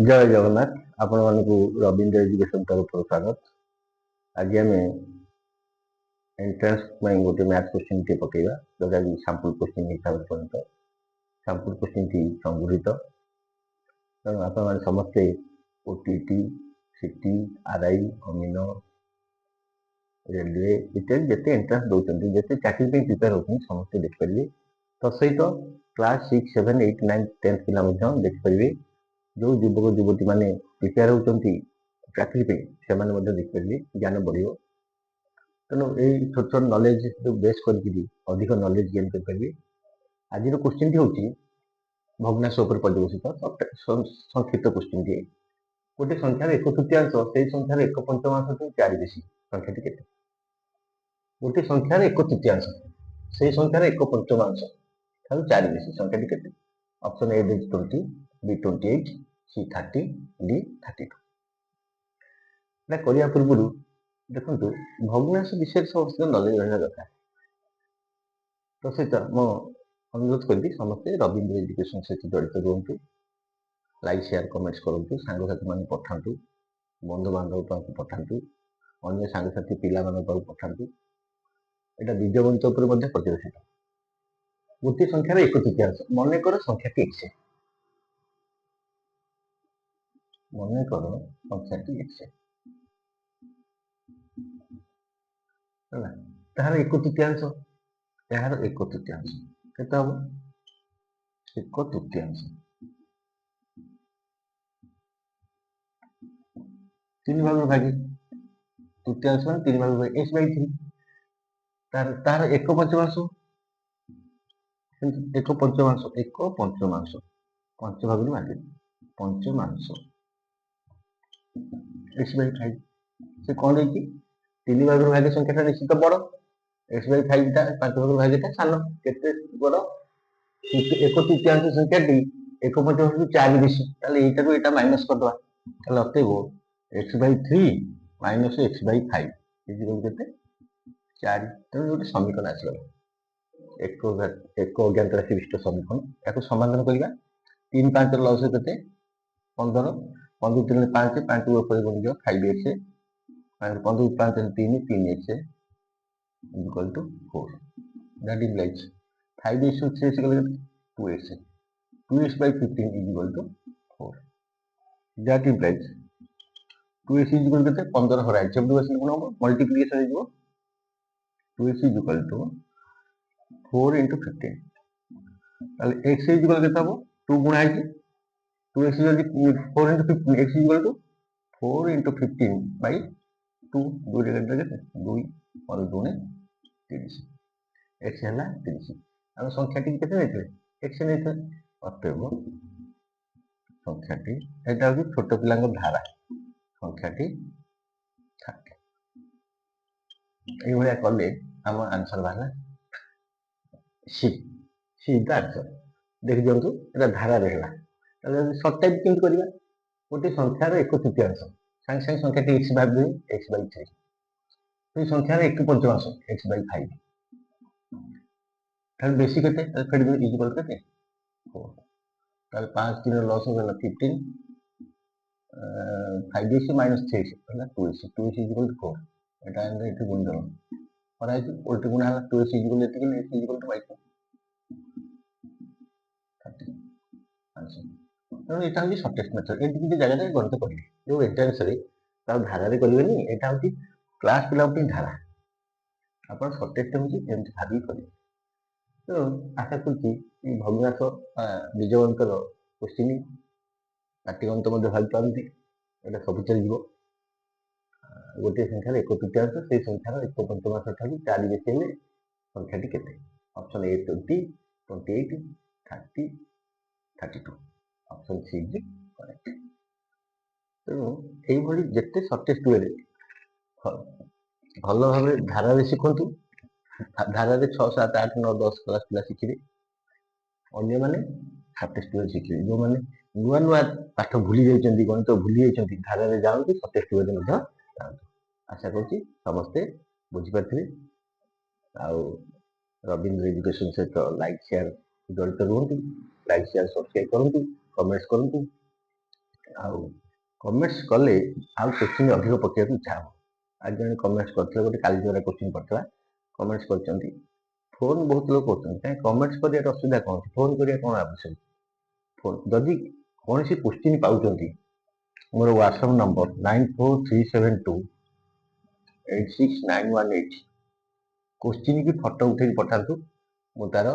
जय जगन्नाथ आपण मानकु रविंद्र एजुकेशन तरफ स्वागत। आज आम एंट्रेंस में गोटे मैथ क्वेश्चन टी पकेगा जोटा कि सैंपल क्वेश्चन हिसाब से पर्यंत सैंपल क्वेश्चन टी संगृहित तेणु आप समस्ते ओटीटी सिटी आरआई अमीन रेलवे इत्यादि जिते एंट्रेंस दौरान जिते चाकरी प्रिपेयर होती समस्ते देखिपारे तो सहित क्लास 6, 7, 8, 9, 10 पिला देखिपारे जो युवक युवती मैंने प्रिपेयर होती चाकरी से देखिपारे ज्ञान बढ़ तेणु ये छोट छोट नॉलेज जो बेस कर अधिक नॉलेज गेन करेंगे। आज क्वेश्चन टी हूँ भग्नांश पर्यवेसित संक्षिप्त क्वेश्चन टी गोटे संख्यार एक तृतीयांश से संख्यार एक पंचमांश टू 4 बेसी संख्या टी गोटे संख्यार एक तृतीयांश से संख्यार एक पंचमांश ठार 4 बेसी संख्या टी केते? Option A 20, B 28, C 30, D 32। ना करिया पूर्व देखो भग्नांश विषय समस्त नॉलेज रहना दरकार। तो सहित मो अनुरोध करी समस्ते रविंद्र एजुकेशन सहित जड़ित रुहतु, लाइक शेयर कमेंट्स करूँ, सांगसाथी मान पठातु, बंधु बांधव पाक पठातु, अन्य सांगसाथी पिला मान पाक पठातु। एटा बीजगणित उपर मध्ये पर्यवेसित गोटे संख्यार एक तृतीयांश मनकर संख्याटी x मनकर संख्याटी x तार एक तृतीयांश यार एक तृतीयांश केते हम एक तृतीयांश 3 भाग भागी तृतीयांश मान 3 भाग भागी x/3 तार तार एक पंचमांश एक पंचमांश पंच भाग भागी पंचमांश x/5 से कौन है कि 3 भाग भागी संख्याटा निश्चित बड़ x/5 टा 5 भाग भागीटा सान केते बड़ एक तृतीयांश संख्याटी एक पंचमांश 4 बेसी ताले एटा को एटा माइनस कर दवा ताले अतएव x/3 माइनस x/5 इक्वल केते 4। तेणु गोटे समीकरण आसगला एक अज्ञात राशि विशिष्ट समीकरण या समाधान करवा 3 5 लस केते 15 15 3 5 5 ऊपर बन गयो 5x 15 5 3 3x equal to 4 that implies 5x 3 equal 2x 2x/15 equal to 4 that implies 2x equal केते 15 हो रहा है जब 2 से गुणा हो मल्टीप्लिकेशन हो 2x इक्वल टू 4 into 15 ताले x इक्वल केते हो 2 गुणा है 2x जदि 4 into 15 x equal to 4 into 15 by 2 2 रे केते 2 और 2 ने 30 x हैला 30 हम संख्याटी केते नेथले x नेथले अतएव संख्याटी एटा हो छोट पिलांग धारा संख्याटी 30 एई भलिया कले हम आंसर बाला सी सी द आंसर देख दियंतु एटा धारा रहला ताले शॉर्ट टाइप केमि करिवा गोटे संख्यार एक तृतीयांश संग संग संख्याटी x भाग x/3 तो संख्यार एक पंचमांश x/5 ताले बेसी केते ताले फेड इक्वल केते 4 ताले 5 3 लॉस हो गला 15 5x - 3x होला 2x equal to 4 Etah and it गुण दो और आई उल्टी गुण हला 2x इक्वल एत के x इक्वल टू 5 30 आंसर। तेणु यहाँ हूँ सर्टेस्ट मेथड ये जगह गणित करेंगे जो एंट्रेंस धारा करेंगे यहाँ हूँ क्लास पिला धारा आप सर्टेस्ट हूँ एमती भावी करेंगे। तो आशा करुँच भग्नांश बीजगणित क्वेश्चन पाठ्यगणित भावी पारती यहाँ सब चलो गोटे संख्यार एक तृतीयांश से संख्यार एक पंचमांश ठार 4 बेसी हेले संख्याटी केते? Option A 20, 28, 30, 32 option C is correct. तेणु यही जिते सर्टेस्ट वे भल भाव धारा शिखु धारा 6, 7, 8, 9, 10 क्लास पिला शिखे अन्य मैंने सर्टेस्ट वे शिखे जो मैंने नुआ नुआ पाठ भूली जाइए गणित भूली जाइए धारा जाऊँगी सर्टेस्ट वे जातु आशा करुँच समस्ते बुझीपारे रविंद्र एजुकेशन सहित लाइक शेयर जड़ित रुहतु लाइक शेयर सब्सक्राइब करूँ कमेंट्स करूँ ଆଉ କମେଣ୍ଟସ୍ କଲେ ଆଉ କୋଶ୍ଚିନ୍ ଅଧିକ ପକେଇବାକୁ ଇଚ୍ଛା ହେବ। ଆଜି ଜଣେ କମେଣ୍ଟସ୍ କରିଥିଲେ, ଗୋଟେ କାଲି ଯୋଉଟା କୋଶ୍ଚିନ୍ କରିଥିଲା କମେଣ୍ଟସ୍ କରିଛନ୍ତି। ଫୋନ୍ ବହୁତ ଲୋକ କରୁଛନ୍ତି, କାହିଁ କମେଣ୍ଟସ୍ କରିବାର ଅସୁବିଧା କ'ଣ ଅଛି? ଫୋନ୍ କରିବା କ'ଣ ଆବଶ୍ୟକ? ଫୋନ୍ ଯଦି କୌଣସି କୋଶ୍ଚିନ୍ ପାଉଛନ୍ତି, ମୋର ହ୍ୱାଟ୍ସଆପ୍ ନମ୍ବର 9437286918। କୋଶ୍ଚିନ୍ କି ଫଟୋ ଉଠେଇକି ପଠାନ୍ତୁ, ମୁଁ ତାର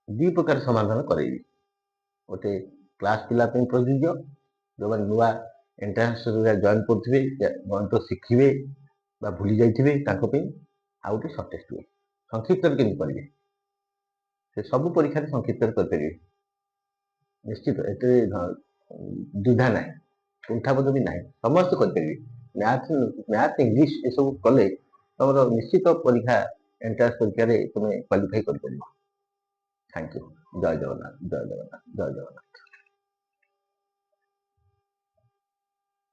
2 ପ୍ରକାର ସମାଧାନ କରେଇବି। ଗୋଟେ କ୍ଲାସ୍ ପିଲା ପାଇଁ ପ୍ରଯୁଜ୍ୟ, ଯେଉଁମାନେ ନୂଆ ଏଣ୍ଟ୍ରାନ୍ସରେ ଜଏନ୍ କରୁଥିବେ, ଗଣିତ ଶିଖିବେ ବା ଭୁଲି ଯାଇଥିବେ ତାଙ୍କ ପାଇଁ, ଆଉ ଗୋଟେ ସର୍ଟ ଟେଷ୍ଟ ହୁଏ। ସଂକ୍ଷିପ୍ତରେ କେମିତି କରିବେ, ସେ ସବୁ ପରୀକ୍ଷାରେ ସଂକ୍ଷିପ୍ତରେ କରିପାରିବେ ନିଶ୍ଚିତ, ଏଥିରେ ଦ୍ୱିଧା ନାହିଁ, କୁଣ୍ଠାବୋଧ ବି ନାହିଁ, ସମସ୍ତେ କରିପାରିବେ। ମ୍ୟାଥ୍ ଇଂଲିଶ ଏସବୁ କଲେ ତମର ନିଶ୍ଚିତ ପରୀକ୍ଷା ଏଣ୍ଟ୍ରାନ୍ସ ପରୀକ୍ଷାରେ ତୁମେ କ୍ୱାଲିଫାଇ କରିପାରିବ। Thank you. ଜୟ ଜଗନ୍ନାଥ, ଜୟ ଜଗନ୍ନାଥ, ଜୟ ଜଗନ୍ନାଥ।